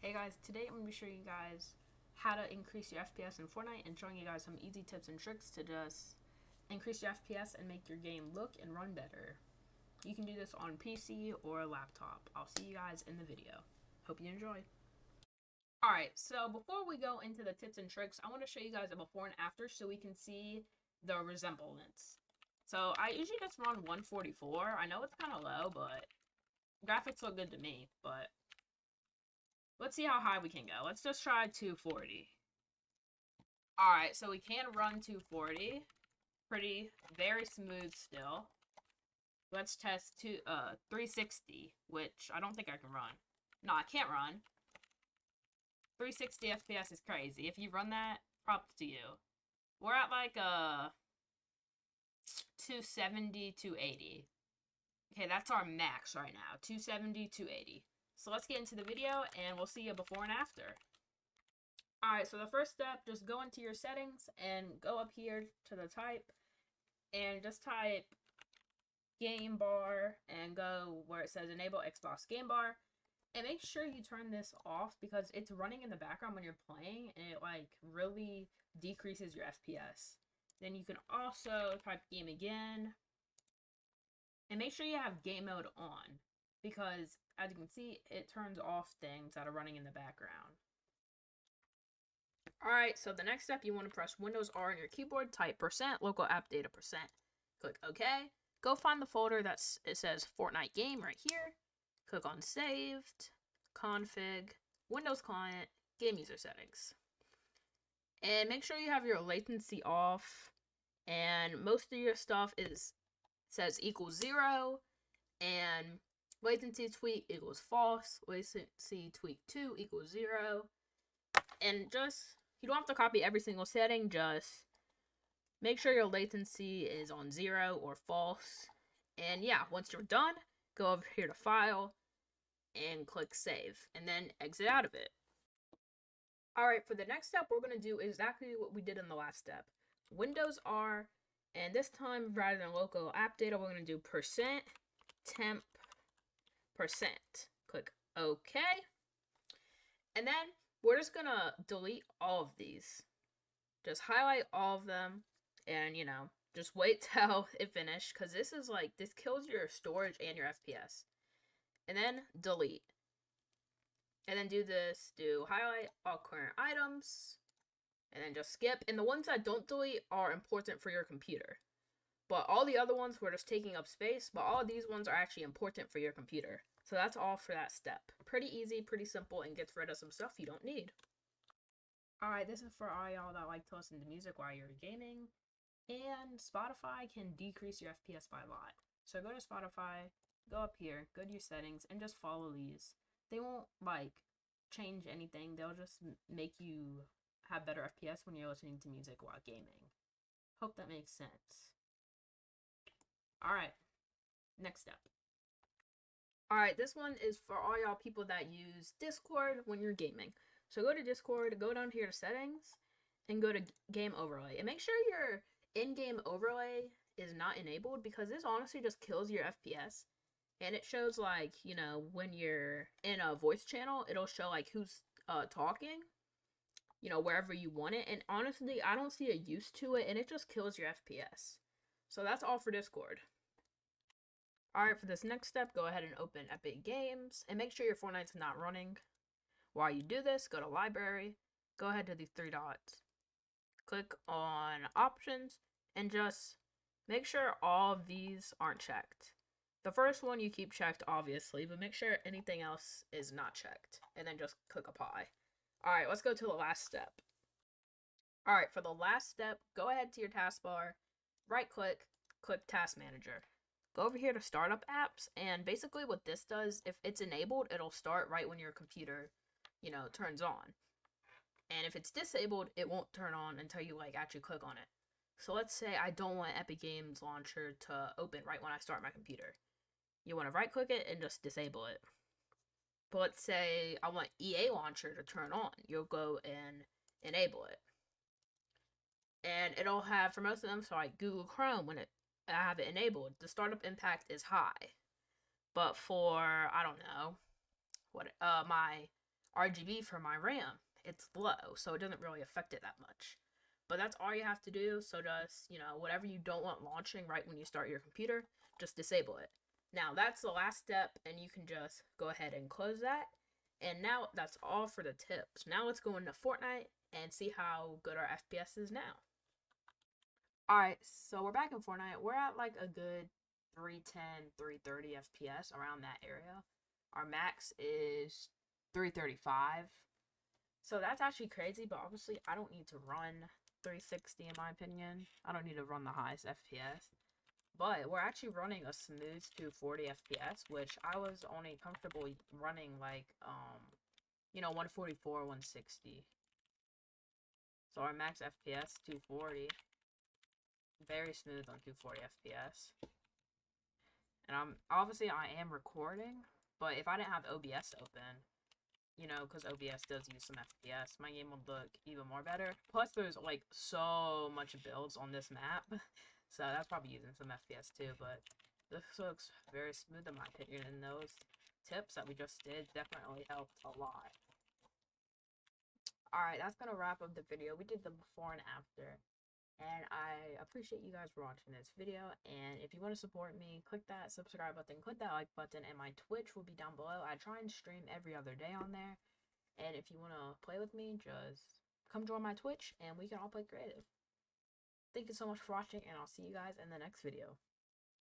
Hey guys, today I'm going to be showing you guys how to increase your FPS in Fortnite and showing you guys some easy tips and tricks to just increase your FPS and make your game look and run better. You can do this on PC or a laptop. I'll see you guys in the video. Hope you enjoy. Alright, so before we go into the tips and tricks, I want to show you guys a before and after so we can see the resemblance. So I usually just run 144. I know it's kind of low, but graphics look good to me, but let's see how high we can go. Let's just try 240. Alright, so we can run 240. Very smooth still. Let's test 360, which I don't think I can run. No, I can't run. 360 FPS is crazy. If you run that, props to you. We're at like 270, 280. Okay, that's our max right now. 270, 280. So let's get into the video and we'll see you before and after. Alright, so the first step, just go into your settings and go up here to the type and just type game bar and go where it says enable Xbox game bar and make sure you turn this off because it's running in the background when you're playing and it like really decreases your FPS. Then you can also type game again and make sure you have game mode on because as you can see it turns off things that are running in the background. Alright, so the next step, you want to press Windows R on your keyboard, type % local app data %. Click OK. Go find the folder it says Fortnite game right here. Click on saved, config, Windows client, game user settings. And make sure you have your latency off. And most of your stuff says equals 0. And latency tweak equals false. Latency tweak 2 equals 0. And just, you don't have to copy every single setting, just make sure your latency is on 0 or false. And yeah, once you're done, go over here to File and click Save, and then exit out of it. Alright, for the next step, we're going to do exactly what we did in the last step. Windows R, and this time, rather than local app data, we're going to do %temp %. Click OK. And then we're just going to delete all of these. Just highlight all of them and, just wait till it finished because this kills your storage and your FPS. And then delete. And then do highlight all current items and then just skip. And the ones that don't delete are important for your computer. But all the other ones were just taking up space, but all of these ones are actually important for your computer. So that's all for that step. Pretty easy, pretty simple, and gets rid of some stuff you don't need. Alright, this is for all y'all that like to listen to music while you're gaming. And Spotify can decrease your FPS by a lot. So go to Spotify, go up here, go to your settings, and just follow these. They won't, change anything. They'll just make you have better FPS when you're listening to music while gaming. Hope that makes sense. Alright, next step. Alright, this one is for all y'all people that use Discord when you're gaming. So go to Discord, go down here to settings, and go to game overlay. And make sure your in-game overlay is not enabled because this honestly just kills your FPS. And it shows when you're in a voice channel, it'll show who's talking, wherever you want it. And honestly, I don't see a use to it and it just kills your FPS. So that's all for Discord. Alright, for this next step, go ahead and open Epic Games and make sure your Fortnite's not running. While you do this, go to Library, go ahead to these 3 dots, click on Options, and just make sure all of these aren't checked. The first one you keep checked, obviously, but make sure anything else is not checked, and then just click Apply. Alright, let's go to the last step. Alright, for the last step, go ahead to your taskbar, right-click, click Task Manager. Go over here to Startup Apps, and basically what this does, if it's enabled, it'll start right when your computer, turns on. And if it's disabled, it won't turn on until you, actually click on it. So let's say I don't want Epic Games Launcher to open right when I start my computer. You want to right-click it and just disable it. But let's say I want EA Launcher to turn on. You'll go and enable it. And it'll have, for most of them, so Google Chrome, when I have it enabled, the startup impact is high. But for, I don't know, my RGB for my RAM. It's low, so it doesn't really affect it that much. But that's all you have to do. So just, whatever you don't want launching right when you start your computer, just disable it. Now that's the last step, and you can just go ahead and close that. And now that's all for the tips. Now let's go into Fortnite and see how good our FPS is now. Alright, so we're back in Fortnite. We're at like a good 310, 330 FPS around that area. Our max is 335. So that's actually crazy, but obviously I don't need to run 360 in my opinion. I don't need to run the highest FPS. But we're actually running a smooth 240 FPS, which I was only comfortable running like 144, 160. So our max FPS 240. Very smooth on 240 FPS. And I am recording, but if I didn't have OBS open, because OBS does use some FPS, my game would look even more better. Plus, there's like so much builds on this map, so that's probably using some FPS too. But this looks very smooth in my opinion, and those tips that we just did definitely helped a lot. Alright, that's gonna wrap up the video. We did the before and after. And I appreciate you guys for watching this video. And if you want to support me, click that subscribe button, click that like button, and my Twitch will be down below. I try and stream every other day on there. And if you want to play with me, just come join my Twitch and we can all play creative. Thank you so much for watching, and I'll see you guys in the next video.